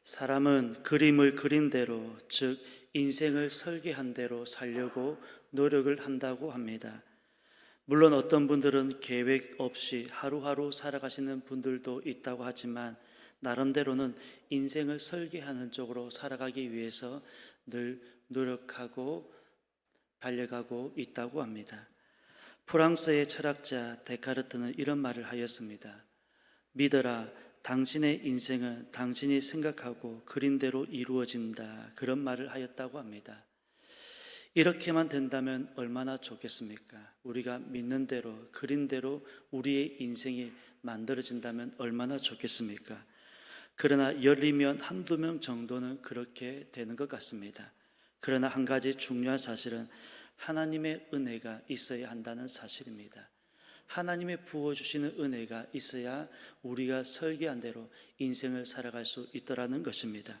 사람은 그림을 그린 대로, 즉 인생을 설계한 대로 살려고 노력을 한다고 합니다. 물론 어떤 분들은 계획 없이 하루하루 살아가시는 분들도 있다고 하지만 나름대로는 인생을 설계하는 쪽으로 살아가기 위해서 늘 노력하고 달려가고 있다고 합니다. 프랑스의 철학자 데카르트는 이런 말을 하였습니다. 믿어라, 당신의 인생은 당신이 생각하고 그린 대로 이루어진다. 그런 말을 하였다고 합니다. 이렇게만 된다면 얼마나 좋겠습니까? 우리가 믿는 대로, 그린 대로 우리의 인생이 만들어진다면 얼마나 좋겠습니까? 그러나 열리면 한두 명 정도는 그렇게 되는 것 같습니다. 그러나 한 가지 중요한 사실은 하나님의 은혜가 있어야 한다는 사실입니다. 하나님의 부어주시는 은혜가 있어야 우리가 설계한 대로 인생을 살아갈 수 있더라는 것입니다.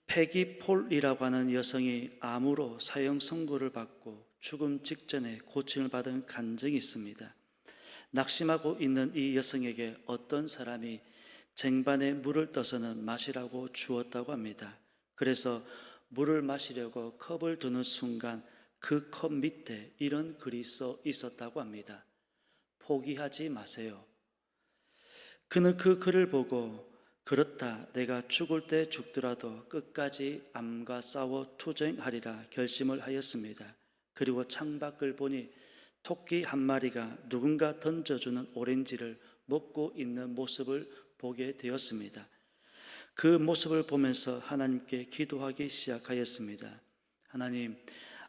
패기 폴이라고 하는 여성이 암으로 사형 선고를 받고 죽음 직전에 고침을 받은 간증이 있습니다. 낙심하고 있는 이 여성에게 어떤 사람이 쟁반에 물을 떠서는 마시라고 주었다고 합니다. 그래서 물을 마시려고 컵을 드는 순간 그 컵 밑에 이런 글이 써 있었다고 합니다. 포기하지 마세요. 그는 그 글을 보고 그렇다, 내가 죽을 때 죽더라도 끝까지 암과 싸워 투쟁하리라 결심을 하였습니다. 그리고 창밖을 보니 토끼 한 마리가 누군가 던져주는 오렌지를 먹고 있는 모습을 보게 되었습니다. 그 모습을 보면서 하나님께 기도하기 시작하였습니다. 하나님,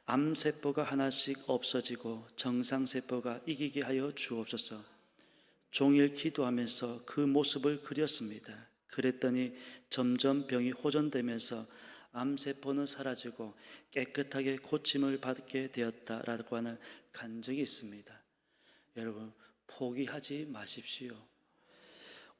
암세포가 하나씩 없어지고 정상세포가 이기게 하여 주옵소서. 종일 기도하면서 그 모습을 그렸습니다. 그랬더니 점점 병이 호전되면서 암세포는 사라지고 깨끗하게 고침을 받게 되었다라고 하는 간증이 있습니다. 여러분, 포기하지 마십시오.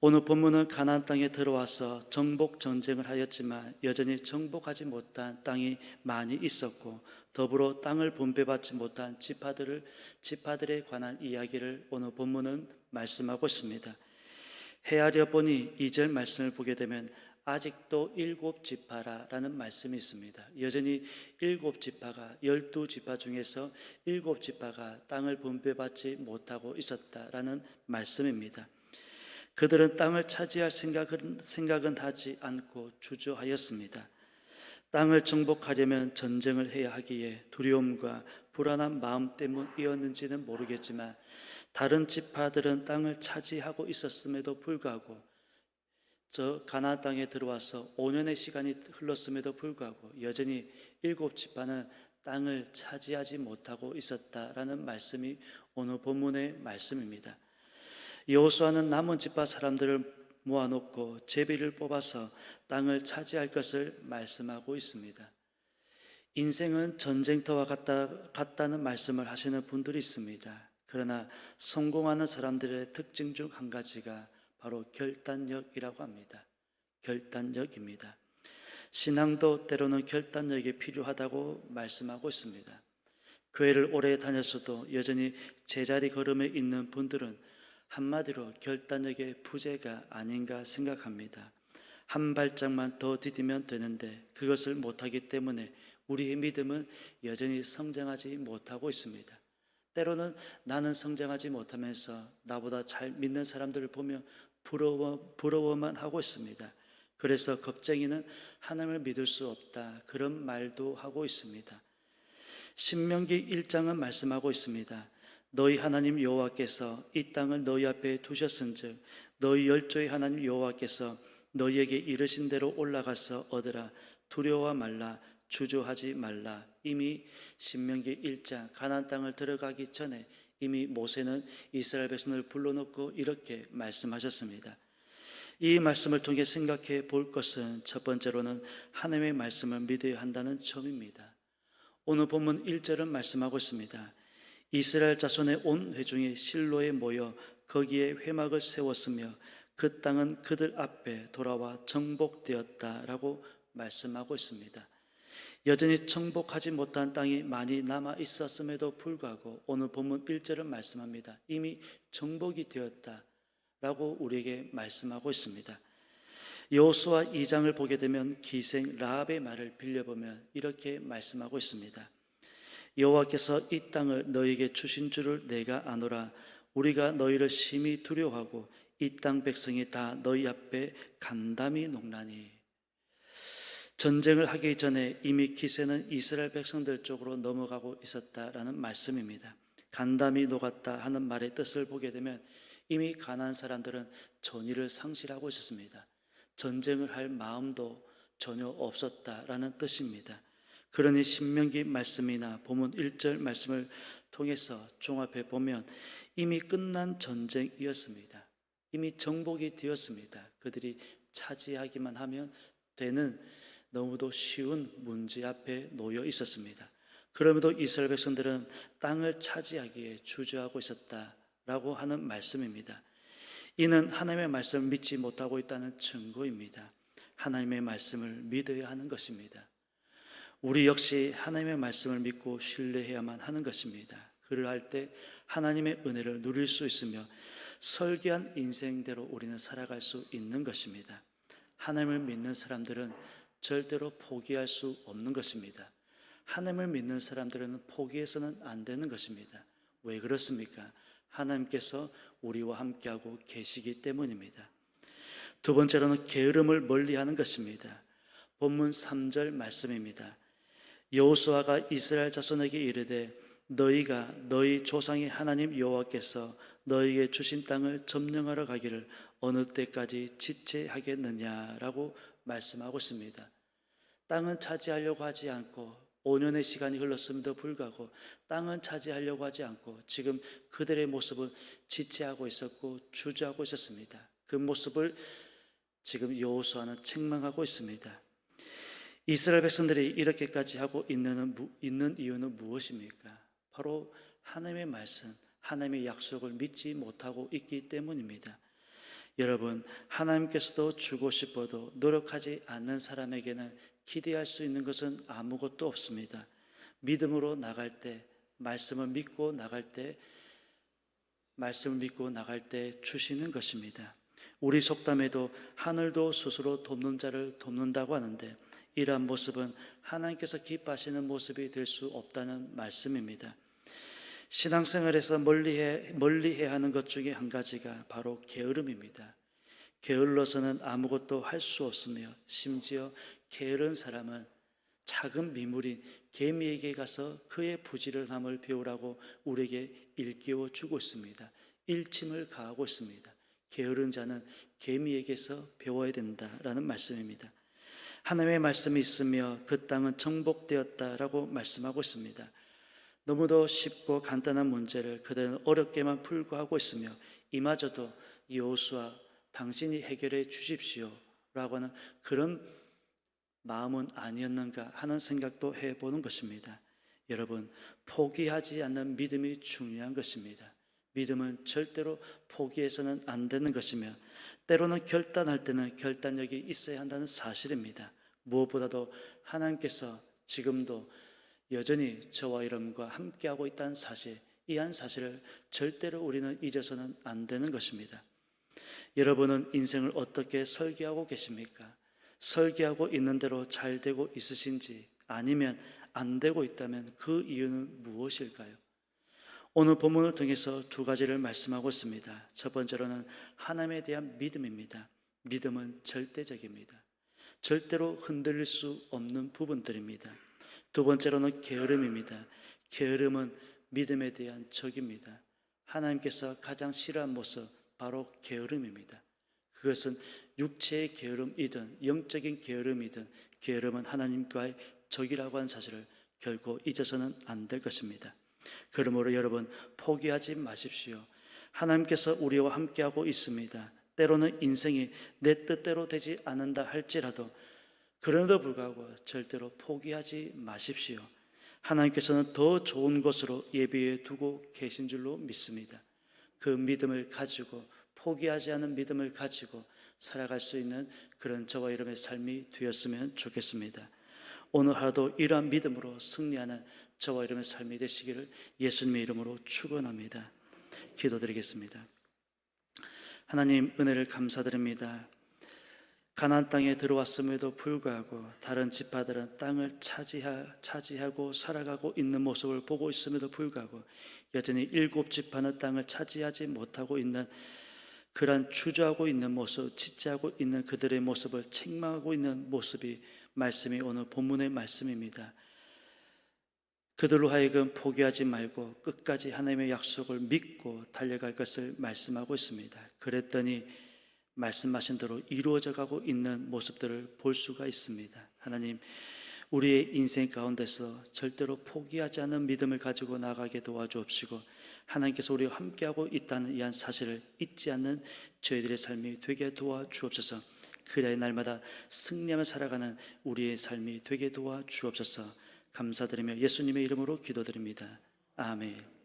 오늘 본문은 가나안 땅에 들어와서 정복 전쟁을 하였지만 여전히 정복하지 못한 땅이 많이 있었고 더불어 땅을 분배받지 못한 지파들에 관한 이야기를 오늘 본문은 말씀하고 있습니다. 헤아려 보니 2절 말씀을 보게 되면 아직도 7지파라는 말씀이 있습니다. 여전히 7지파가 12지파 중에서 7지파가 땅을 분배받지 못하고 있었다라는 말씀입니다. 그들은 땅을 차지할 생각은 하지 않고 주저하였습니다. 땅을 정복하려면 전쟁을 해야 하기에 두려움과 불안한 마음 때문이었는지는 모르겠지만 다른 지파들은 땅을 차지하고 있었음에도 불구하고 저 가나안 땅에 들어와서 5년의 시간이 흘렀음에도 불구하고 여전히 7지파는 땅을 차지하지 못하고 있었다라는 말씀이 오늘 본문의 말씀입니다. 여호수아는 남은 지파 사람들을 모아놓고 제비를 뽑아서 땅을 차지할 것을 말씀하고 있습니다. 인생은 전쟁터와 같다는 말씀을 하시는 분들이 있습니다. 그러나 성공하는 사람들의 특징 중 한 가지가 바로 결단력이라고 합니다. 결단력입니다. 신앙도 때로는 결단력이 필요하다고 말씀하고 있습니다. 교회를 오래 다녔어도 여전히 제자리 걸음에 있는 분들은 한마디로 결단력의 부재가 아닌가 생각합니다. 한 발짝만 더 디디면 되는데 그것을 못하기 때문에 우리의 믿음은 여전히 성장하지 못하고 있습니다. 때로는 나는 성장하지 못하면서 나보다 잘 믿는 사람들을 보며 부러워만 하고 있습니다. 그래서 겁쟁이는 하나님을 믿을 수 없다, 그런 말도 하고 있습니다. 신명기 1장은 말씀하고 있습니다. 너희 하나님 여호와께서 이 땅을 너희 앞에 두셨은즉 너희 열조의 하나님 여호와께서 너희에게 이르신 대로 올라가서 얻으라. 두려워 말라, 주저하지 말라. 이미 신명기 1장 가나안 땅을 들어가기 전에 이미 모세는 이스라엘 백성을 불러놓고 이렇게 말씀하셨습니다. 이 말씀을 통해 생각해 볼 것은 첫 번째로는 하나님의 말씀을 믿어야 한다는 점입니다. 오늘 본문 1절은 말씀하고 있습니다. 이스라엘 자손의 온 회중이 실로에 모여 거기에 회막을 세웠으며 그 땅은 그들 앞에 돌아와 정복되었다라고 말씀하고 있습니다. 여전히 정복하지 못한 땅이 많이 남아 있었음에도 불구하고 오늘 본문 1절은 말씀합니다. 이미 정복이 되었다라고 우리에게 말씀하고 있습니다. 여호수아 2장을 보게 되면 기생 라합의 말을 빌려보면 이렇게 말씀하고 있습니다. 여호와께서 이 땅을 너희에게 주신 줄을 내가 아노라. 우리가 너희를 심히 두려워하고 이 땅 백성이 다 너희 앞에 간담이 녹나니. 전쟁을 하기 전에 이미 기세는 이스라엘 백성들 쪽으로 넘어가고 있었다라는 말씀입니다. 간담이 녹았다 하는 말의 뜻을 보게 되면 이미 가나안 사람들은 전의를 상실하고 있었습니다. 전쟁을 할 마음도 전혀 없었다라는 뜻입니다. 그러니 신명기 말씀이나 본문 1절 말씀을 통해서 종합해 보면 이미 끝난 전쟁이었습니다. 이미 정복이 되었습니다. 그들이 차지하기만 하면 되는 너무도 쉬운 문제 앞에 놓여 있었습니다. 그럼에도 이스라엘 백성들은 땅을 차지하기에 주저하고 있었다라고 하는 말씀입니다. 이는 하나님의 말씀을 믿지 못하고 있다는 증거입니다. 하나님의 말씀을 믿어야 하는 것입니다. 우리 역시 하나님의 말씀을 믿고 신뢰해야만 하는 것입니다. 그러할 때 하나님의 은혜를 누릴 수 있으며 설계한 인생대로 우리는 살아갈 수 있는 것입니다. 하나님을 믿는 사람들은 절대로 포기할 수 없는 것입니다. 하나님을 믿는 사람들은 포기해서는 안 되는 것입니다. 왜 그렇습니까? 하나님께서 우리와 함께하고 계시기 때문입니다. 두 번째로는 게으름을 멀리하는 것입니다. 본문 3절 말씀입니다. 여호수아가 이스라엘 자손에게 이르되 너희가 너희 조상의 하나님 여호와께서 너희에게 주신 땅을 점령하러 가기를 어느 때까지 지체하겠느냐라고 말씀하고 있습니다. 땅은 차지하려고 하지 않고 5년의 시간이 흘렀음에도 불구하고 땅은 차지하려고 하지 않고 지금 그들의 모습은 지체하고 있었고 주저하고 있었습니다. 그 모습을 지금 여호수아는 책망하고 있습니다. 이스라엘 백성들이 이렇게까지 하고 있는 이유는 무엇입니까? 바로 하나님의 말씀, 하나님의 약속을 믿지 못하고 있기 때문입니다. 여러분, 하나님께서도 주고 싶어도 노력하지 않는 사람에게는 기대할 수 있는 것은 아무것도 없습니다. 믿음으로 나갈 때, 말씀을 믿고 나갈 때 주시는 것입니다. 우리 속담에도 하늘도 스스로 돕는 자를 돕는다고 하는데 이러한 모습은 하나님께서 기뻐하시는 모습이 될 수 없다는 말씀입니다. 신앙생활에서 멀리해야 하는 것 중에 한 가지가 바로 게으름입니다. 게을러서는 아무것도 할 수 없으며 심지어 게으른 사람은 작은 미물인 개미에게 가서 그의 부지런함을 배우라고 우리에게 일깨워 주고 있습니다. 일침을 가하고 있습니다. 게으른 자는 개미에게서 배워야 된다라는 말씀입니다. 하나님의 말씀이 있으며 그 땅은 정복되었다라고 말씀하고 있습니다. 너무도 쉽고 간단한 문제를 그들은 어렵게만 풀고 하고 있으며 이마저도 여호수아 당신이 해결해 주십시오 라고 하는 그런 마음은 아니었는가 하는 생각도 해보는 것입니다. 여러분, 포기하지 않는 믿음이 중요한 것입니다. 믿음은 절대로 포기해서는 안 되는 것이며 때로는 결단할 때는 결단력이 있어야 한다는 사실입니다. 무엇보다도 하나님께서 지금도 여전히 저와 여러분과 함께하고 있다는 사실, 이 한 사실을 절대로 우리는 잊어서는 안 되는 것입니다. 여러분은 인생을 어떻게 설계하고 계십니까? 설계하고 있는 대로 잘 되고 있으신지 아니면 안 되고 있다면 그 이유는 무엇일까요? 오늘 본문을 통해서 두 가지를 말씀하고 있습니다. 첫 번째로는 하나님에 대한 믿음입니다. 믿음은 절대적입니다. 절대로 흔들릴 수 없는 부분들입니다. 두 번째로는 게으름입니다. 게으름은 믿음에 대한 적입니다. 하나님께서 가장 싫어하는 모습 바로 게으름입니다. 그것은 육체의 게으름이든 영적인 게으름이든 게으름은 하나님과의 적이라고 하는 사실을 결코 잊어서는 안 될 것입니다. 그러므로 여러분 포기하지 마십시오. 하나님께서 우리와 함께하고 있습니다. 때로는 인생이 내 뜻대로 되지 않는다 할지라도 그럼에도 불구하고 절대로 포기하지 마십시오. 하나님께서는 더 좋은 것으로 예비해 두고 계신 줄로 믿습니다. 그 믿음을 가지고 포기하지 않은 믿음을 가지고 살아갈 수 있는 그런 저와 여러분의 삶이 되었으면 좋겠습니다. 오늘 하루도 이러한 믿음으로 승리하는 저와 여러분의 삶이 되시기를 예수님의 이름으로 축원합니다. 기도드리겠습니다. 하나님, 은혜를 감사드립니다. 가나안 땅에 들어왔음에도 불구하고 다른 지파들은 땅을 차지하고 살아가고 있는 모습을 보고 있음에도 불구하고 여전히 7지파는 땅을 차지하지 못하고 있는 그런 주저하고 있는 모습, 지체하고 있는 그들의 모습을 책망하고 있는 모습이 말씀이 오늘 본문의 말씀입니다. 그들로 하여금 포기하지 말고 끝까지 하나님의 약속을 믿고 달려갈 것을 말씀하고 있습니다. 그랬더니 말씀하신 대로 이루어져 가고 있는 모습들을 볼 수가 있습니다. 하나님, 우리의 인생 가운데서 절대로 포기하지 않는 믿음을 가지고 나가게 도와주옵시고 하나님께서 우리와 함께하고 있다는 이 한 사실을 잊지 않는 저희들의 삶이 되게 도와주옵소서. 그래야 날마다 승리하며 살아가는 우리의 삶이 되게 도와주옵소서. 감사드리며 예수님의 이름으로 기도드립니다. 아멘.